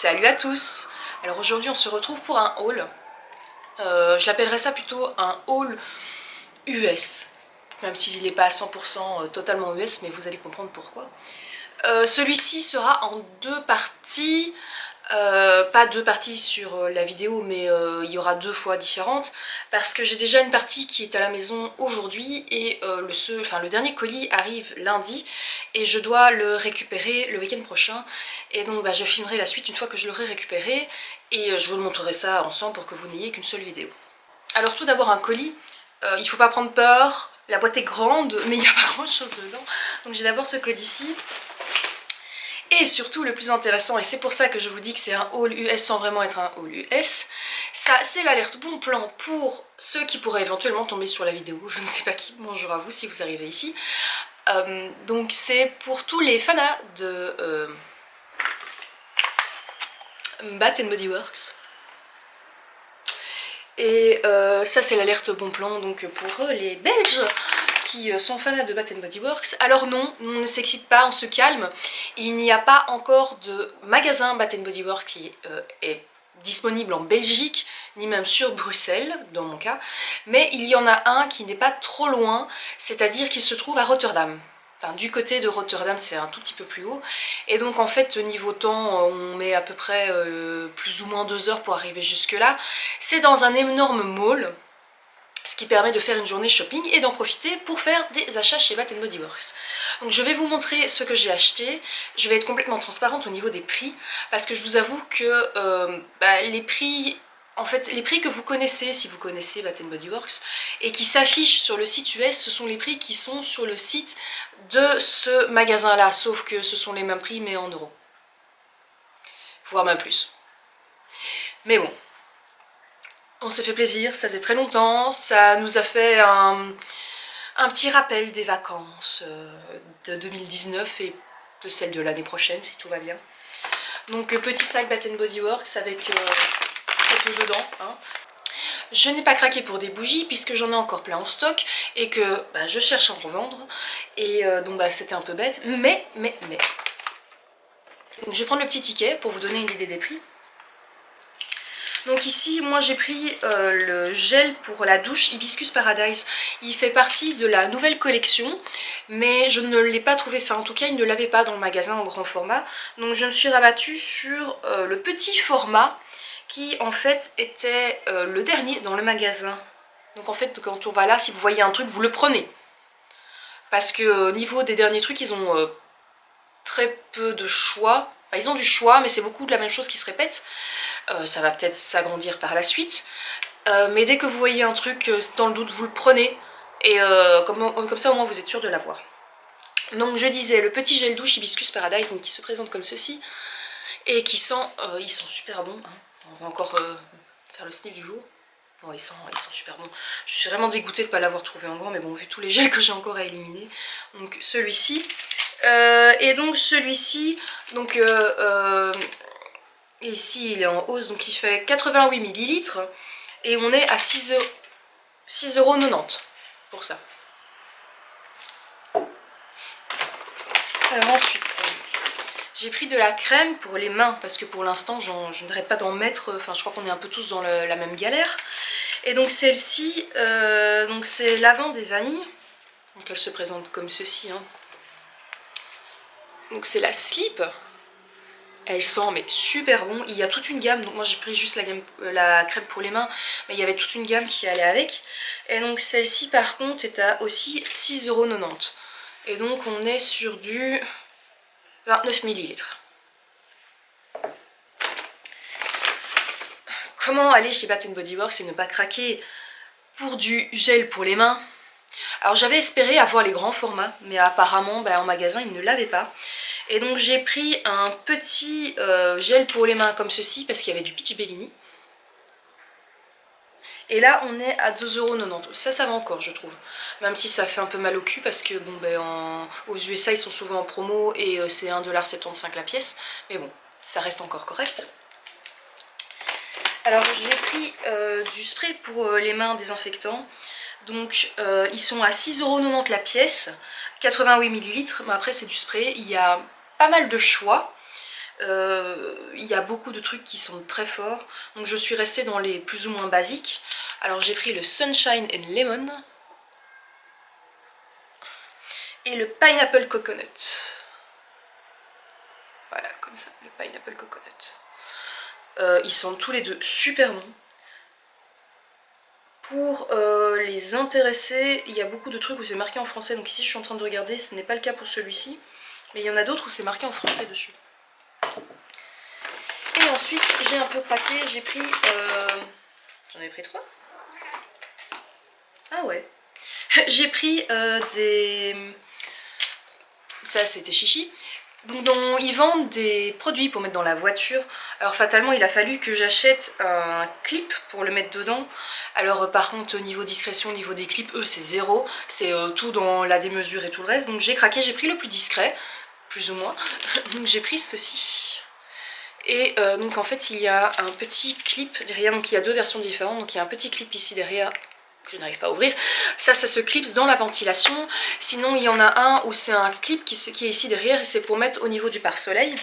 Salut à tous. Alors aujourd'hui on se retrouve pour un haul. Je l'appellerais ça plutôt un haul US. Même s'il n'est pas à 100% totalement US, mais vous allez comprendre pourquoi. Celui-ci sera en deux parties. Pas deux parties sur la vidéo, mais il y aura deux fois différentes, parce que j'ai déjà une partie qui est à la maison aujourd'hui et le dernier colis arrive lundi et je dois le récupérer le week-end prochain, et donc je filmerai la suite une fois que je l'aurai récupéré et je vous montrerai ça ensemble pour que vous n'ayez qu'une seule vidéo. Alors tout d'abord un colis, il faut pas prendre peur, la boîte est grande mais il n'y a pas grand chose dedans, donc j'ai d'abord ce colis-ci. Et surtout le plus intéressant, et c'est pour ça que je vous dis que c'est un haul US sans vraiment être un haul US, ça c'est l'alerte bon plan pour ceux qui pourraient éventuellement tomber sur la vidéo, je ne sais pas qui, bonjour à vous si vous arrivez ici. Donc c'est pour tous les fanas de Bath & Body Works. Et ça c'est l'alerte bon plan donc pour les Belges qui sont fans de Bath & Body Works. Alors non, on ne s'excite pas, on se calme. Il n'y a pas encore de magasin Bath & Body Works qui est disponible en Belgique, ni même sur Bruxelles, dans mon cas. Mais il y en a un qui n'est pas trop loin, c'est-à-dire qu'il se trouve à Rotterdam. Enfin, du côté de Rotterdam, c'est un tout petit peu plus haut. Et donc en fait, niveau temps, on met à peu près plus ou moins 2 heures pour arriver jusque là. C'est dans un énorme mall, ce qui permet de faire une journée shopping et d'en profiter pour faire des achats chez Bath & Body Works. Donc je vais vous montrer ce que j'ai acheté. Je vais être complètement transparente au niveau des prix, parce que je vous avoue que les prix... En fait, les prix que vous connaissez, si vous connaissez Bath & Body Works, et qui s'affichent sur le site US, ce sont les prix qui sont sur le site de ce magasin-là, sauf que ce sont les mêmes prix, mais en euros. Voire même plus. Mais bon, on s'est fait plaisir, ça faisait très longtemps, ça nous a fait un petit rappel des vacances de 2019 et de celle de l'année prochaine, si tout va bien. Donc petit sac Bath & Body Works avec très peu dedans. Hein. Je n'ai pas craqué pour des bougies puisque j'en ai encore plein en stock et que je cherche à en revendre. Et donc c'était un peu bête, mais... Donc je vais prendre le petit ticket pour vous donner une idée des prix. Donc ici, moi j'ai pris le gel pour la douche Hibiscus Paradise. Il fait partie de la nouvelle collection, mais je ne l'ai pas trouvé, enfin en tout cas il ne l'avait pas dans le magasin en grand format. Donc je me suis rabattue sur le petit format qui en fait était le dernier dans le magasin. Donc en fait quand on va là, si vous voyez un truc, vous le prenez. Parce que au niveau des derniers trucs, ils ont très peu de choix. Enfin, ils ont du choix, mais c'est beaucoup de la même chose qui se répète. Ça va peut-être s'agrandir par la suite. Mais dès que vous voyez un truc dans le doute, vous le prenez. Et comme ça, au moins, vous êtes sûr de l'avoir. Donc, je disais, le petit gel douche Hibiscus Paradise, donc, qui se présente comme ceci. Et qui sent... ils sont super bons. Hein. On va encore faire le sniff du jour. Oh, ils sont super bons. Je suis vraiment dégoûtée de ne pas l'avoir trouvé en grand. Mais bon, vu tous les gels que j'ai encore à éliminer. Donc, celui-ci. Et donc, celui-ci... Donc... ici il est en hausse, donc il fait 88 ml et on est à 6,90€ pour ça. Alors ensuite, j'ai pris de la crème pour les mains parce que pour l'instant je n'arrête pas d'en mettre, enfin je crois qu'on est un peu tous dans la même galère. Et donc celle-ci, c'est lavande et vanille, donc elle se présente comme ceci. Hein. Donc c'est la Slip. Elle sent mais super bon, il y a toute une gamme, donc moi j'ai pris juste la crème pour les mains, mais il y avait toute une gamme qui allait avec. Et donc celle-ci par contre est à aussi 6,90€. Et donc on est sur du 29 ml. Comment aller chez Bath & Body Works et ne pas craquer pour du gel pour les mains? Alors j'avais espéré avoir les grands formats, mais apparemment en magasin ils ne l'avaient pas. Et donc j'ai pris un petit gel pour les mains comme ceci parce qu'il y avait du Peach Bellini. Et là on est à 2,90€. Ça va encore je trouve. Même si ça fait un peu mal au cul parce que aux USA ils sont souvent en promo et c'est 1,75$ la pièce. Mais bon, ça reste encore correct. Alors j'ai pris du spray pour les mains désinfectant. Donc ils sont à 6,90€ la pièce. 88 ml. Mais après c'est du spray. Il y a pas mal de choix. Il y a beaucoup de trucs qui sont très forts, donc je suis restée dans les plus ou moins basiques. Alors j'ai pris le Sunshine and Lemon et le Pineapple Coconut. Voilà, comme ça, le Pineapple Coconut. Ils sont tous les deux super bons. Pour les intéressés, il y a beaucoup de trucs où c'est marqué en français, donc ici je suis en train de regarder, ce n'est pas le cas pour celui-ci, mais il y en a d'autres où c'est marqué en français dessus. Et ensuite, j'ai un peu craqué, j'ai pris... J'en avais pris 3. Ah ouais. J'ai pris des... Ça, c'était chichi. Donc, ils vendent des produits pour mettre dans la voiture. Alors, fatalement, il a fallu que j'achète un clip pour le mettre dedans. Alors, par contre, au niveau discrétion, au niveau des clips, eux, c'est zéro. C'est tout dans la démesure et tout le reste. Donc, j'ai craqué, j'ai pris le plus discret, plus ou moins. Donc, j'ai pris ceci. Et donc en fait il y a un petit clip derrière, donc il y a deux versions différentes, donc il y a un petit clip ici derrière que je n'arrive pas à ouvrir, ça se clipse dans la ventilation. Sinon il y en a un où c'est un clip qui est ici derrière et c'est pour mettre au niveau du pare-soleil.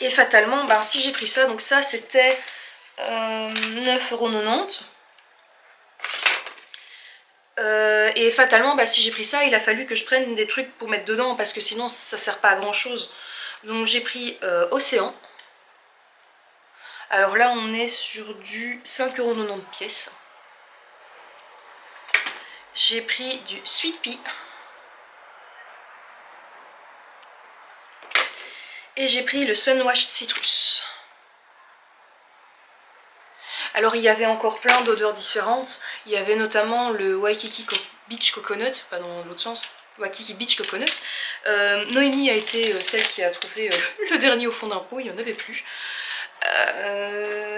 Et fatalement, ben, si j'ai pris ça, donc ça c'était 9,90 €. Et fatalement, bah, si j'ai pris ça, il a fallu que je prenne des trucs pour mettre dedans parce que sinon ça sert pas à grand chose. Donc j'ai pris Océan. Alors là on est sur du 5,90 € pièce. J'ai pris du Sweet Pea. Et j'ai pris le Sunwash Citrus. Alors il y avait encore plein d'odeurs différentes. Il y avait notamment le Waikiki Beach Coconut, pas dans l'autre sens. Waikiki Beach Coconut. Noémie a été celle qui a trouvé le dernier au fond d'un pot, il n'y en avait plus.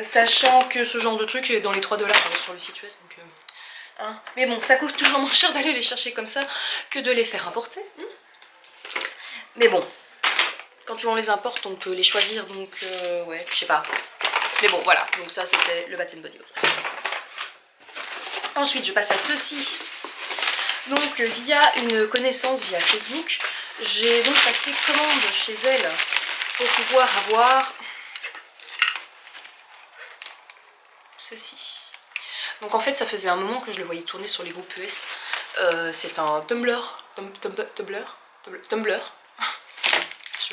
Sachant que ce genre de truc est dans les 3 $ sur le site US. Donc, hein. Mais bon, ça coûte toujours moins cher d'aller les chercher comme ça que de les faire importer. Mais bon, quand on les importe, on peut les choisir. Donc, ouais, je sais pas. Mais bon, voilà. Donc ça, c'était le Bath & Body Works. Ensuite, je passe à ceci. Donc, via une connaissance via Facebook, j'ai donc passé commande chez elle pour pouvoir avoir ceci. Donc en fait ça faisait un moment que je le voyais tourner sur les groupes US. C'est un Tumblr. Je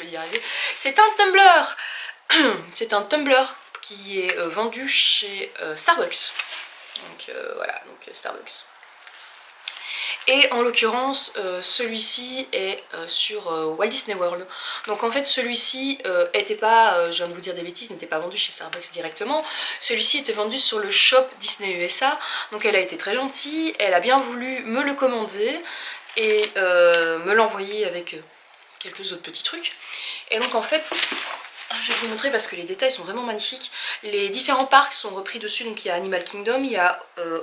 vais y arriver. C'est un Tumblr. C'est un Tumblr qui est vendu chez Starbucks. Donc voilà, donc Starbucks. Et en l'occurrence, celui-ci est sur Walt Disney World. Donc en fait, celui-ci était pas, je viens de vous dire des bêtises, n'était pas vendu chez Starbucks directement. Celui-ci était vendu sur le shop Disney USA. Donc elle a été très gentille, elle a bien voulu me le commander et me l'envoyer avec quelques autres petits trucs. Et donc en fait, je vais vous montrer parce que les détails sont vraiment magnifiques. Les différents parcs sont repris dessus, donc il y a Animal Kingdom, il y a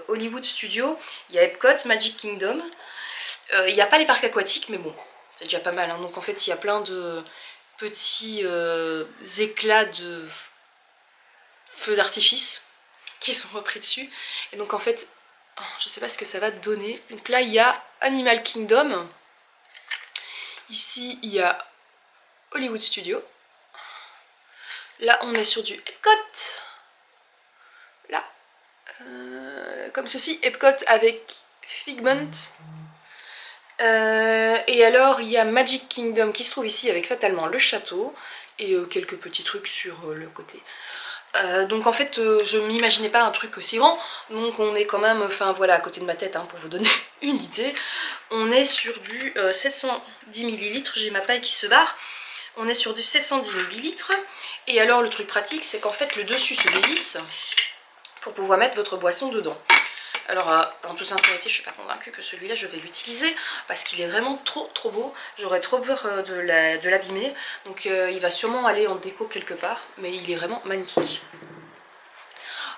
Hollywood Studios, il y a Epcot, Magic Kingdom. Il n'y a pas les parcs aquatiques, mais bon, c'est déjà pas mal. Hein. Donc en fait, il y a plein de petits éclats de feux d'artifice qui sont repris dessus. Et donc en fait, je sais pas ce que ça va donner. Donc là, il y a Animal Kingdom. Ici, il y a Hollywood Studios. Là, on est sur du Epcot. Là, comme ceci, Epcot avec Figment. Et alors, il y a Magic Kingdom qui se trouve ici avec fatalement le château et quelques petits trucs sur le côté. Donc en fait, je m'imaginais pas un truc aussi grand. Donc on est quand même, enfin voilà, à côté de ma tête, hein, pour vous donner une idée. On est sur du 710 ml. J'ai ma paille qui se barre. On est sur du 710 ml. Et alors le truc pratique, c'est qu'en fait le dessus se dévisse pour pouvoir mettre votre boisson dedans. Alors en toute sincérité, je suis pas convaincue que celui-là je vais l'utiliser parce qu'il est vraiment trop beau. J'aurais trop peur de l'abîmer. Donc il va sûrement aller en déco quelque part, mais il est vraiment magnifique.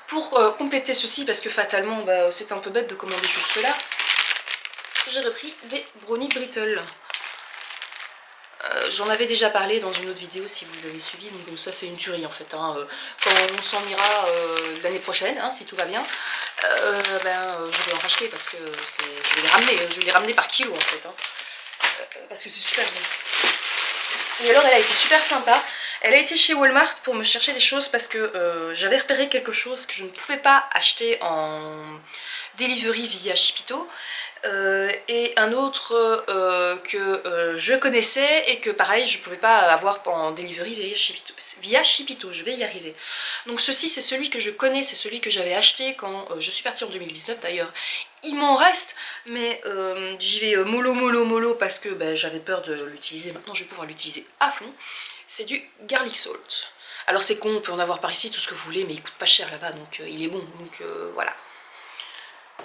Pour compléter ceci, parce que fatalement bah, c'est un peu bête de commander juste cela, j'ai repris des brownies brittle. J'en avais déjà parlé dans une autre vidéo si vous avez suivi, donc ça c'est une tuerie en fait. Hein. Quand on s'en ira l'année prochaine, hein, si tout va bien, je vais en racheter parce que je vais les ramener par kilo en fait. Hein. Parce que c'est super bon. Et alors elle a été super sympa, Elle a été chez Walmart pour me chercher des choses parce que j'avais repéré quelque chose que je ne pouvais pas acheter en delivery via Shipito. Et un autre que je connaissais et que pareil je pouvais pas avoir en delivery via Shipito, je vais y arriver. Donc ceci c'est celui que je connais, c'est celui que j'avais acheté quand je suis partie en 2019 d'ailleurs. Il m'en reste mais j'y vais mollo parce que j'avais peur de l'utiliser, maintenant je vais pouvoir l'utiliser à fond. C'est du garlic salt. Alors c'est con, on peut en avoir par ici tout ce que vous voulez mais il coûte pas cher là-bas donc il est bon, donc voilà.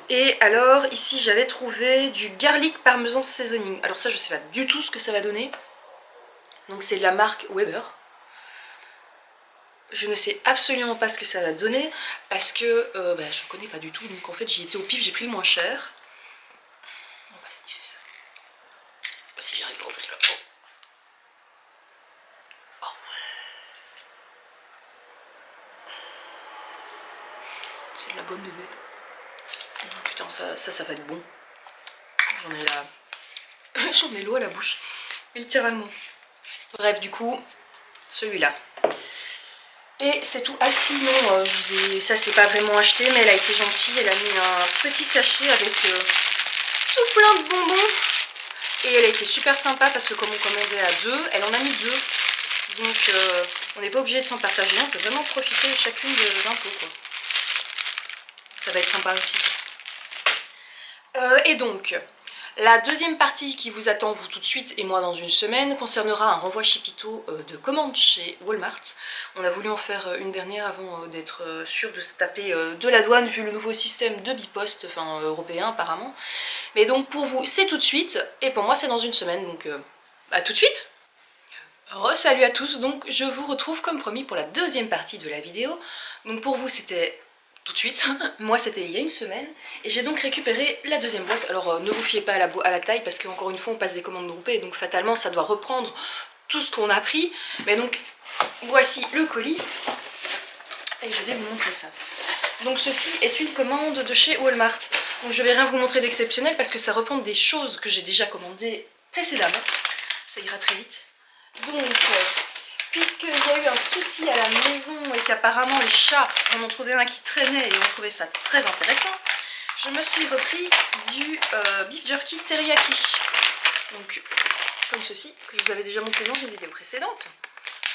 Et alors ici j'avais trouvé du garlic parmesan seasoning. Alors ça je sais pas du tout ce que ça va donner. Donc c'est de la marque Weber. Je ne sais absolument pas ce que ça va donner parce que je connais pas du tout. Donc en fait j'y étais au pif, j'ai pris le moins cher. On va sniffer ça. Si j'arrive à ouvrir le pot. Oh. C'est de la bonne bébé. Oh, putain ça va être bon. J'en ai l'eau à la bouche, littéralement. Bref, du coup, celui-là. Et c'est tout. Ah sinon, ça c'est pas vraiment acheté, mais elle a été gentille. Elle a mis un petit sachet avec tout plein de bonbons. Et elle a été super sympa parce que comme on commandait à deux, elle en a mis deux. Donc on n'est pas obligé de s'en partager. On peut vraiment profiter de chacune d'un pot, quoi. Ça va être sympa aussi ça. Et donc, la deuxième partie qui vous attend vous tout de suite et moi dans une semaine concernera un renvoi Shipito de commande chez Walmart. On a voulu en faire une dernière avant d'être sûr de se taper de la douane vu le nouveau système de bipost, enfin européen apparemment. Mais donc pour vous c'est tout de suite et pour moi c'est dans une semaine, donc à tout de suite. Salut à tous, donc je vous retrouve comme promis pour la deuxième partie de la vidéo. Donc pour vous c'était tout de suite, moi c'était il y a une semaine et j'ai donc récupéré la deuxième boîte. Alors ne vous fiez pas à la taille parce qu'encore une fois on passe des commandes groupées et donc fatalement ça doit reprendre tout ce qu'on a pris. Mais donc voici le colis et je vais vous montrer ça. Donc ceci est une commande de chez Walmart. Donc je vais rien vous montrer d'exceptionnel parce que ça reprend des choses que j'ai déjà commandées précédemment. Ça ira très vite. Donc puisqu'il y a eu un souci à la maison et qu'apparemment les chats en ont trouvé un qui traînait et ont trouvé ça très intéressant, je me suis repris du beef jerky teriyaki. Donc comme ceci, que je vous avais déjà montré dans une vidéo précédente,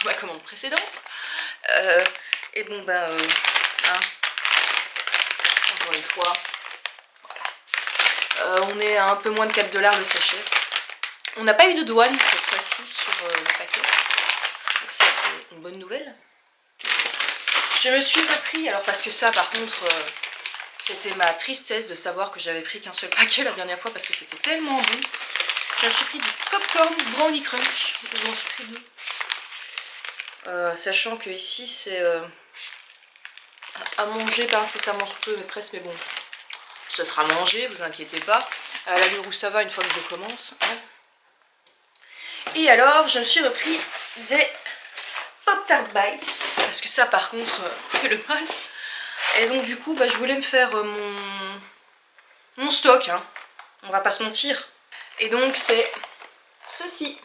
ma commande précédente. Et bon encore une fois, voilà. On est à un peu moins de 4 $ le sachet. On n'a pas eu de douane cette fois-ci sur le paquet. Donc ça c'est une bonne nouvelle. Je me suis repris, alors parce que ça par contre c'était ma tristesse de savoir que j'avais pris qu'un seul paquet la dernière fois parce que c'était tellement bon. Je me suis pris du popcorn brownie crunch, je m'en suis pris deux. Sachant que ici c'est à manger, pas incessamment sous peu mais presque, mais bon, ce sera mangé, vous inquiétez pas. À l'allure où ça va une fois que je commence. Hein. Et alors je me suis repris des Pop-Tart Bites, parce que ça par contre c'est le mal. Et donc du coup je voulais me faire mon stock, hein. On va pas se mentir. Et donc c'est ceci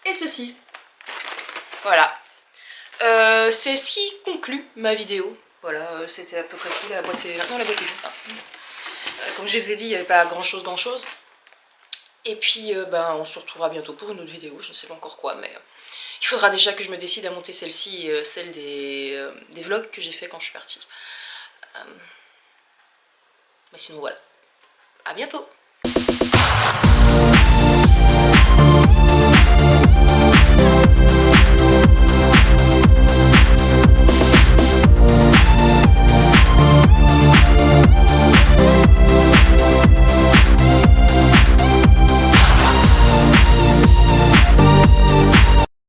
et ceci. Voilà. C'est ce qui conclut ma vidéo. Voilà, c'était à peu près tout. La boîte est... Maintenant la boîte est vide. Comme je vous ai dit, il n'y avait pas grand chose. Et puis on se retrouvera bientôt pour une autre vidéo, je ne sais pas encore quoi, mais il faudra déjà que je me décide à monter celle-ci et celle des vlogs que j'ai fait quand je suis partie. Mais sinon voilà, à bientôt.